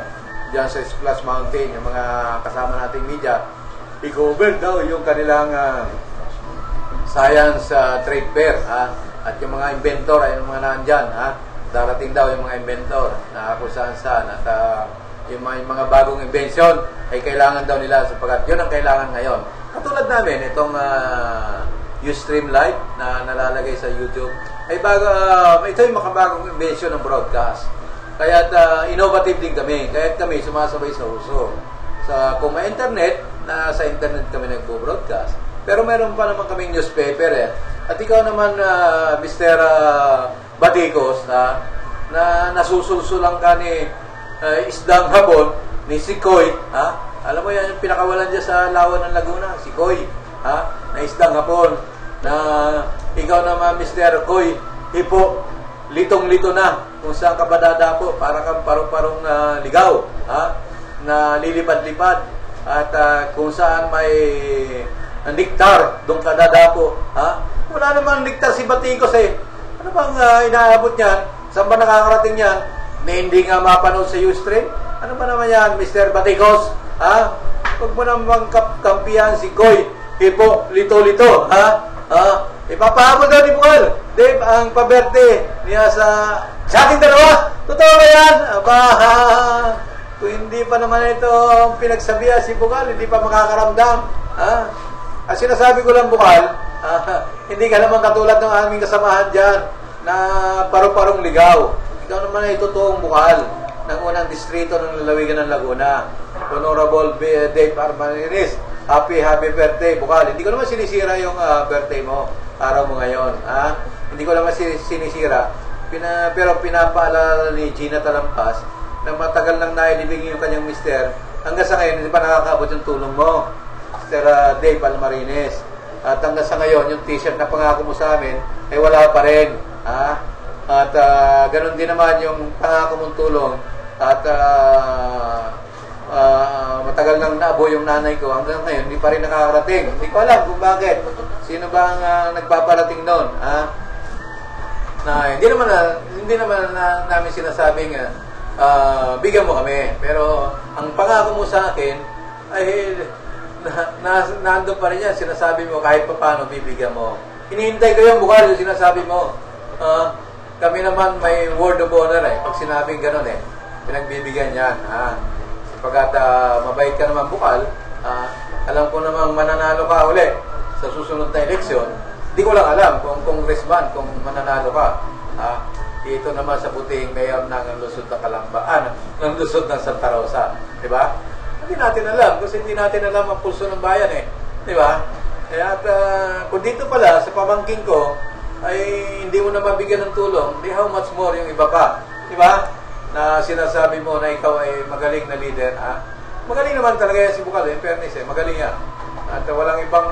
dyan sa Splash Mountain, yung mga kasama nating media, i-cover daw yung kanilang Science Trade Fair, at yung mga inventor ay yung mga nandyan, darating daw yung mga inventor na kung saan-saan, at yung mga bagong invention ay kailangan daw nila sapagkat yun ang kailangan ngayon. Katulad namin, itong Ustream Live na nalalagay sa YouTube, ay ito yung makabagong invention ng broadcast. Kaya innovative din kami, kaya kami sumasabay sa uso. Kung may internet, sa internet kami nagpo-broadcast. Pero meron pa naman kaming newspaper, At ikaw naman, Mr. Batikos, na nasusulsulang ka ni Isdang Hapon, ni Sikoy, alam mo yan yung pinakawalan dyan sa Lawan ng Laguna, Sikoy, na Isdang Hapon, na ikaw naman, Mr. Koy, Hipo, litong-lito na, kung saan ka ba dadapo, para kang parong-parong ligaw, na lilipad-lipad, at kung saan may niktar, doon ka dadapo, wala namang niktar si Batikos Ano bang inaabot niyan? Saan ba nakakarating yan? Na hindi nga mapanood sa Ustream? Ano ba naman yan, Mr. Batikos? Huwag mo namang kampihan si Koy, Hipo, lito-lito, ipapahabol daw ni Bukal Dave ang pa-birthday niya sa ating dalawa. Totoo ba yan? Kung hindi pa naman ito pinagsabihan si Bukal, hindi pa makakaramdam. At sinasabi ko lang, Bukal, hindi ka naman katulad ng aming kasamahan dyan na paru-parong ligaw. Ikaw naman ay totoong Bukal ng unang distrito ng lalawigan ng Laguna. Honorable Dave Armaniris, happy birthday, Bukal. Hindi ko naman sinisira yung birthday mo, araw mo ngayon. Hindi ko naman sinisira. Pero pinapaalala ni Gina Talampas na matagal nang nailibing yung kanyang mister. Hanggang sa ngayon, hindi pa nakakaabot yung tulong mo, Mr. Dave Almarines. At hanggang sa ngayon, yung t-shirt na pangako mo sa amin, ay wala pa rin. At ganun din naman yung pangako mong tulong. At matagal nang naabo yung nanay ko. Hanggang ngayon, hindi pa rin nakakarating. Hindi ko alam kung bakit. Sino ba ang nagpaparating noon? Hindi naman namin sinasabing bigyan mo kami. Pero ang pangako mo sa akin ay nandun pa rin yan. Sinasabi mo kahit pa paano bibigyan mo. Hinihintay ko yung Bukal yung sinasabi mo. Kami naman may word of honor pag sinabing gano'n pinagbibigyan yan. Pagkat mabait ka naman Bukal, alam ko namang mananalo ka uli sa susunod na eleksyon. Hindi ko lang alam kung congressman, kung mananalo ka. Dito naman sa buting mayor ng Luzon ng Kalambaan, ng Luzon ng Santa Rosa. Diba? Hindi natin alam kasi hindi natin alam ang pulso ng bayan Diba? At kung dito pala, sa pamangking ko, ay hindi mo na mabigyan ng tulong, di how much more yung iba pa. Diba? Na sinasabi mo na ikaw ay magaling na leader. Magaling naman talaga yan si Bukal, in fairness magaling yan. At walang ibang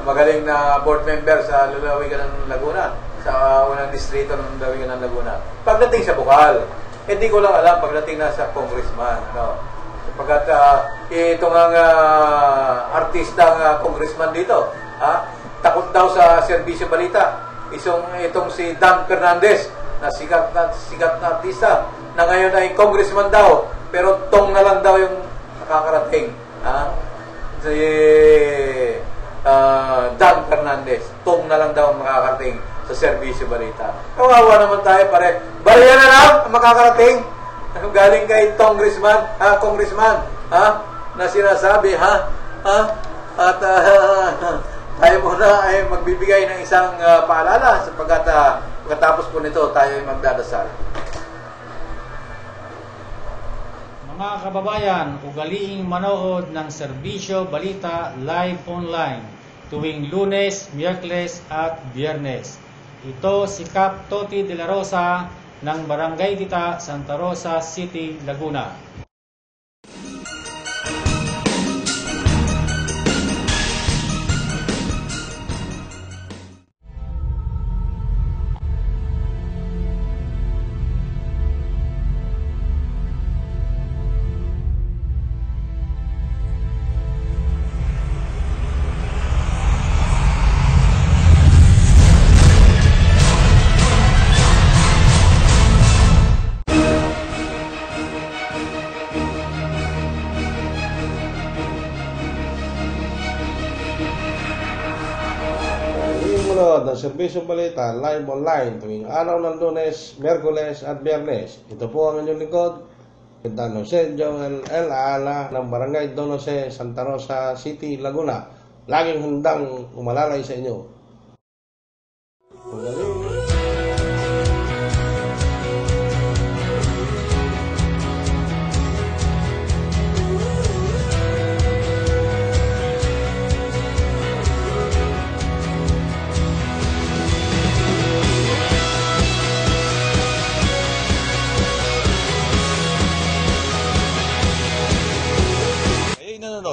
magaling na board member sa lalawigan ng Laguna, sa unang distrito ng lalawigan ng Laguna. Pagdating sa Bukal, hindi ko lang alam pagdating na sa congressman. Pagkat itong artistang congressman dito, takot daw sa serbisyo balita. Itong si Dan Fernandez, na sikat na artista, na ngayon ay congressman daw, pero tong na lang daw yung nakakarating. Si Dan Fernandez, tong na lang daw ang makakarating sa serbisyo balita. Kawawa naman tayo pare. Bariya na lang ang makakarating. Galing kay congressman, na sinasabi, at tayo muna ay magbibigay ng isang paalala sapagkat pagkatapos po nito tayo ay magdadasal. Mga kababayan, ugaliing manood ng Serbisyo Balita Live Online tuwing Lunes, Miyerkules at Biyernes. Ito si Cap Toti de la Rosa ng Barangay Dita, Santa Rosa City, Laguna. Ng Serbisyong Balita live online tuwing araw ng Lunes, Miyerkules at Biyernes. Ito po ang inyong lingkod, Don Jose Joel L. Aala ng Barangay Don Jose, Santa Rosa City, Laguna. Laging handang umalalay sa inyo.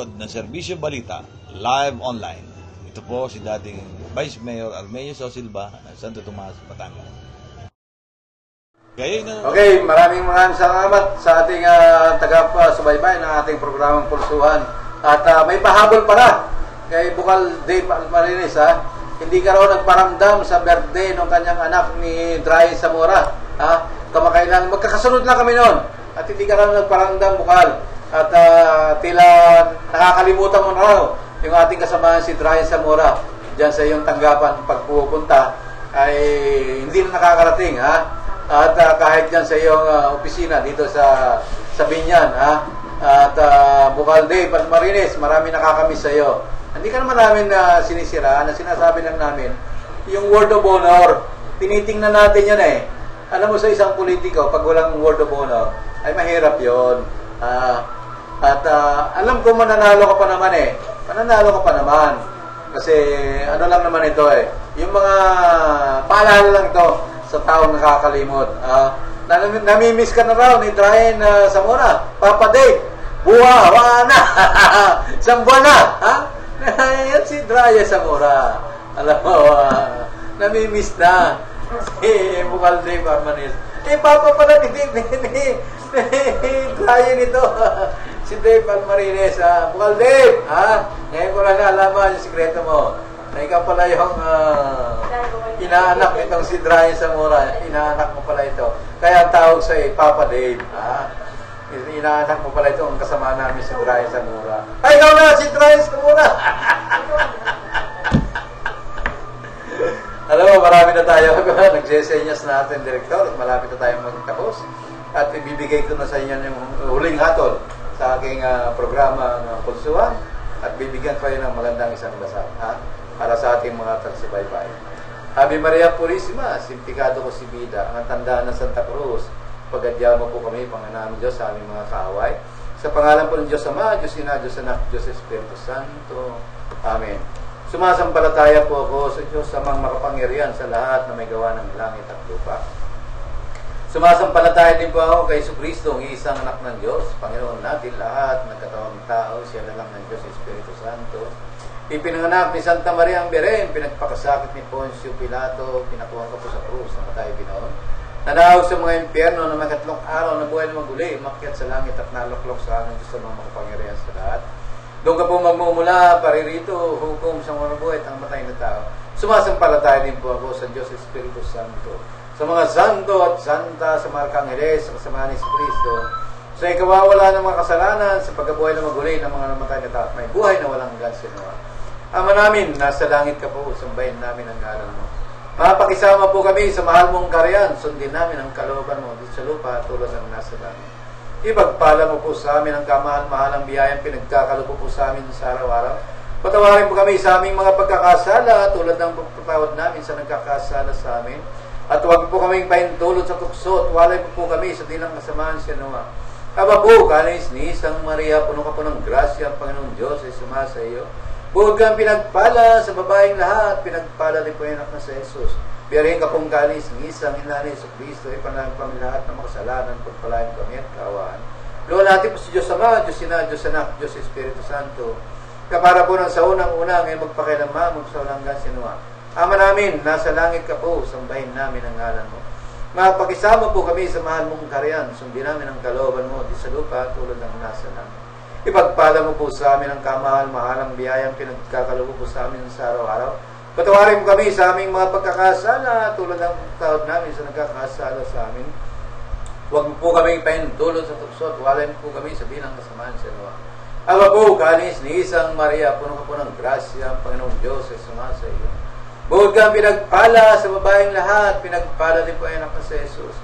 Ng Serbisyo Balita live online. Ito po si dating Vice Mayor Armenio Silva ng Santo Tomas, Batangas. Okay, maraming salamat sa ating taga-subaybay ng ating programang Pulsuhan. At may pahabol pala kay Bukal Dave Almarines. Hindi ka raw nagparamdam sa birthday ng kanyang anak ni Dry Zamora. Kamakailan, magkakasunod lang kami noon. At hindi ka raw nagparamdam, Bukal. At tila nakakalimutan mo na raw yung ating kasamahan si Dry Zamora dyan sa iyong tanggapan pagpupunta ay hindi na nakakarating. At kahit dyan sa iyong opisina dito sa Binyan, at Bucalde, Panmarines, marami nakakamiss sa iyo. Hindi ka naman namin sinisiraan, na sinasabi lang namin, yung word of honor, tinitingnan natin yan eh. Alam mo sa isang politiko, pag walang word of honor, ay mahirap yon. Alam ko mananalo ka pa naman eh. Mananalo ka pa naman. Kasi ano lang naman ito eh. Yung mga paalala lang ito sa taong nakakalimot. Namimiss ka na raw ni Drayen Zamora. Papa Dave, buha, wana. Isang buwan na. Yan si Drayen Zamora. Alam mo, namimiss na. Si Bucalde Parmanis. Papa pala ni Drayen ito. Si Dave Palmarines, Bucalde, ngayon ko lang naalaman yung sikreto mo. Na ikaw pala yung inaanak nitong si Drayen Zamora. Inaanak mo pala ito. Kaya ang tawag sa Papa Dave. Inaanak mo pala ito ang kasama namin si Drayen Zamora. Ay, ikaw na, si Drayen Zamora! Alam mo, marami na tayo. Nagsesenyas natin, Direktor. Malapit na tayo magtapos. At ibibigay ko na sa inyo yung huling hatol sa aking programa ng Pulsuhan. At bibigyan ko yun ng magandang isang dasal para sa ating mga tagsabay-bay. Ave Maria Purisima, Sintikado ko si Bida, ang tandaan ng Santa Cruz. Pagadya mo po kami, Panginoon Diyos, sa aming mga kaaway. Sa pangalan po ng Diyos Ama, Diyos Ina, Diyos Anak, Diyos Espiritu Santo. Amen. Sumasampalataya po ako sa Diyos Amang makapangyarihan sa lahat na may gawa ng langit at lupa. Sumasampalataya din po ako kay Jesucristo, ang isang anak ng Diyos, Panginoon natin lahat, nagkatawang tao, siya na lang ng Diyos, Espiritu Santo. Ipinanganak ni Santa Maria ang Birhen, pinagpakasakit ni Poncio Pilato, pinakuha ka po sa krus, namatay Pinoon. Nanahog sa mga impyerno na may 3 araw na buhay na maguli, umakyat sa langit at naluklok sa amin Diyos Amang makapangyarihan sa lahat. Doon ka po magmumula, paririto, hukom sa mga buhay at ang matay na tao. Sumasampalataya din po ako sa Diyos Espiritu Santo, sa mga santo at santa, sa mga arkangeles, sa kasama ni Kristo, sa ikawawala ng mga kasalanan, sa pagkabuhay na maguli ng mga namatay na tao, may buhay na walang hanggan sinuwa. Ama namin, nasa langit ka po, sambahin namin ang ngalan mo. Mapakisama po kami sa mahal mong karyan, sundin namin ang kalooban mo dito sa lupa tulad ng nasa langit. Ibagpala mo po sa amin ang kamahal-mahalang biyayang pinagkakalupo po sa amin sa araw-araw. Patawarin po kami sa aming mga pagkakasala tulad ng pagpatawad namin sa nagkakasala sa amin. At huwag po kaming pahintulot sa tukso at walay po kami sa dilang kasamaan siya nawa. Aba po, kanis ni Isang Maria, puno ka po ng grasya, ang Panginoong Diyos ay sumasa iyo. Bukod kang pinagpala sa babaeng lahat, pinagpala din po yung anak na sa Jesus. Biyarin ka pong kalis ni Isang Ina ni Jesucristo, ipanalangin kami lahat ng makasalanan, pagpalain kami at kaawaan. Doon natin po si Diyos Ama, Diyos Ina, Diyos Anak, Diyos Espiritu Santo. Kapara po ng sa unang-una, ngayon magpakilaman, magsaulanggan sinuwa. Ama namin, nasa langit ka po, sambahin namin ang ngalan mo. Mapakisama po kami sa mahal mong karyan, sundin namin ang kalooban mo di sa lupa tulad ng nasa langit. Ipagpala mo po sa amin ang kamahal-mahalang biyayang pinagkakalupo po sa amin sa araw-araw. Patawarin mo kami sa aming mga pagkakasala tulad ng tawad namin sa nagkakasala sa amin. Huwag mo po kami pahintulot sa tukso at walay mo po kami sa bilang kasamaan sa luwa. Aba po, kanis ni Isang Maria, puno ka po ng grasya, ang Panginoong Diyos ay sumasa iyo. Bukod kang pinagpala sa babaeng lahat, pinagpala din po ay anak na sa Jesus.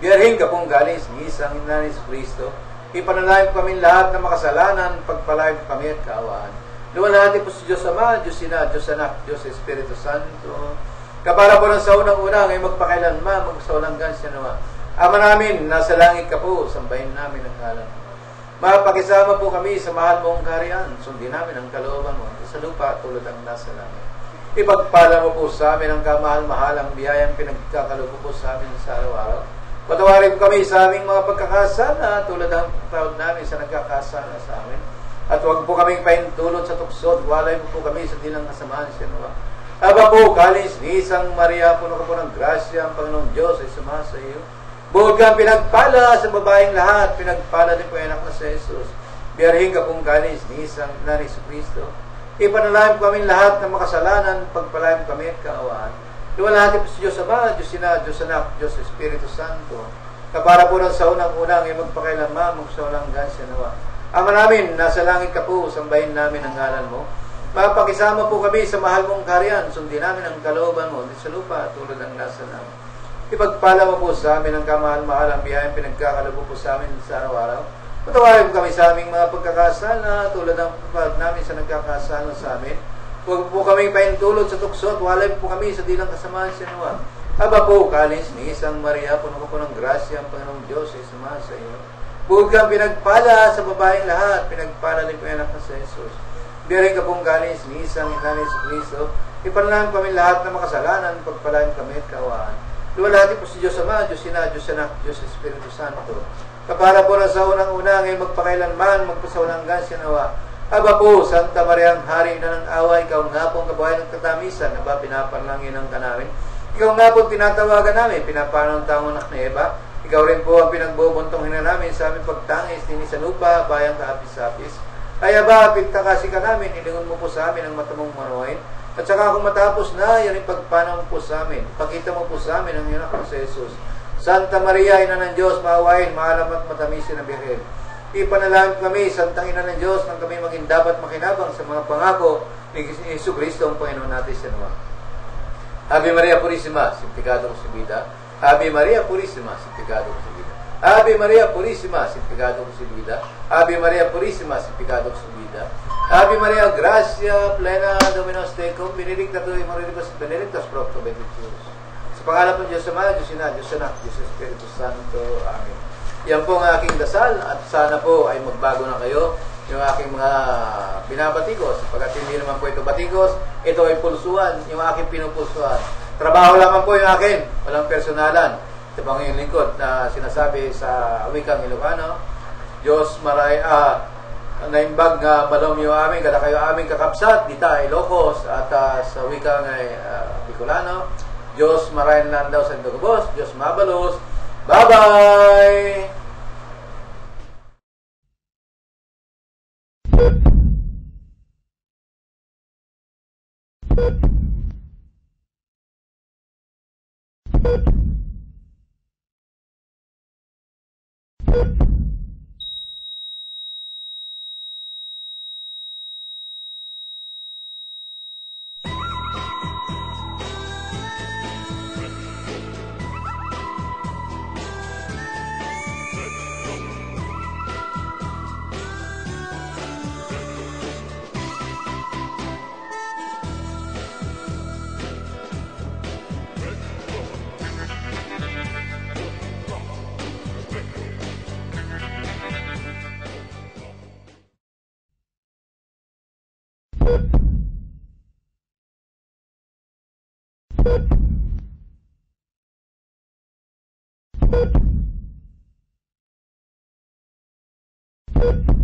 Biyarhin ka pong kanis ni Isang Ina ni Jesucristo. Ipanalangin po kami lahat ng makasalanan, pagpalain po kami at kaawaan. Luwan natin po si Diyos Ama, Diyos Ina, Diyos Anak, Diyos Espiritu Santo. Kapara po ng sa unang-una, ngayon magpakailanman, magsaulanggan siya naman. Ama namin, nasa langit ka po, sambahin namin ang ngalan mo. Mapakisama po kami sa mahal mong kaharian, sundin namin ang kalooban mo sa lupa tulad ng nasa langit. Ipagpala mo po sa amin ang kamahal-mahalang biyayang pinagkakalupo po sa amin sa araw-araw. Patawarin po kami sa aming mga pagkakasala tulad ng tawad namin sa nagkakasala sa amin. At huwag po kaming pahintulot sa tukso, walay po kami sa dilang kasamaan siya nawa. Aba po, kalis ni Isang Maria, puno ka po ng grasya, ang Panginoong Diyos ay sumasa iyo. Bukod kang pinagpala sa babaeng lahat, pinagpala din po yung anak na sa Jesus. Biyarhin ka pong kalis ni Isang Ina ni Jesucristo. Ipanalangin po kami lahat ng makasalanan, pagpalain kami at kaawaan. Luwan natin po si Diyos Ama, Diyos Ina, Diyos Anak, Diyos Espiritu Santo. Kapara po ng sa unang-unang, ngayon magpakailanman, magsaulanggan siya nawa. Ama namin, nasa langit ka po, sambahin namin ang ngalan mo. Mapakisama po kami sa mahal mong kaharian, sundin namin ang kalooban mo sa lupa tulad ng nasa langit. Ipagpala mo po sa amin ang kamahal-mahalang biyayang pinagkakaloob po sa amin sa araw-araw. Patawarin po kami sa aming mga pagkakasala tulad ng pagpapalad namin sa nagkakasala sa amin. Huwag po kami paintulot sa tukso at walay po kami sa dilang kasamaan sa nawa. Aba po, kalis ni Isang Maria, puno ko po ng grasya ang Panginoong Diyos ay samahan sa iyo. Bukod kang pinagpala sa babaeng lahat, pinagpala din po yung anak na sa Jesus. Biyarin ka pong kalis ni Isang Inanis Cristo, ipanalangin kami lahat ng makasalanan, pagpalain kami at kawaan. Luwalhati po si Diyos Ama, Diyos Ina, Diyos Anak, Diyos Espiritu Santo. Kapara po na sa unang-una, ngayon magpakailanman, magpasawalang gansya nawa. Aba po, Santa Maria, ang hari na ng awa, ikaw nga po ang kabuhay ng katamisan, na ba pinapanalangin ng kanamin? Ikaw nga po tinatawagan namin, pinapanang taong anak ni Eva. Ikaw rin po ang pinagbubuntong hina namin sa aming pagtangis, din sa lupa, bayang kaapis-apis. Kaya ba, pagtakasi ka namin, ilingon mo po sa amin ang matamong manuhin. At saka kung matapos na, yan ang pagpanaw mo po sa amin. Pakita mo po sa amin ang iyong anak sa Jesus. Santa Maria, Ina ng Diyos, maawain, maalam at matamisin na Birhen. Ipanalangin kami, Santang Ina ng Diyos, nang kami maging dapat makinabang sa mga pangako ni Jesu Cristo, ang Panginoon natin sa nawa. Ave Maria Purísima, Santificado Concebida. Ave Maria Purísima, Santificado Concebida. Ave Maria Purísima, Santificado Concebida. Ave Maria Purísima, Santificado Concebida. Ave Maria, Gracia Plena, Dominus Tecum, benedicta tu in mulieribus benedictus fructus ventris tuus. Sa pangalan ng Diyos Ama, Diyos Ina, Diyos Anak, Diyos Espiritu Santo. Amen. Yan po ang aking dasal at sana po ay magbago na kayo yung aking mga binabatikos. Pagkat hindi naman po ito batikos, ito ay pulsuan, yung aking pinupulsuan. Trabaho lamang po yung akin, walang personalan. Ito pang yung lingkod na sinasabi sa wikang Ilocano. Diyos maray, naimbag nga balom yung aming, kada kayo aming kakapsat, dita Ilocos, at sa wikang Bicolano. Diyos maray na daw sa Dugubos, Diyos mabalos. Bye-bye! You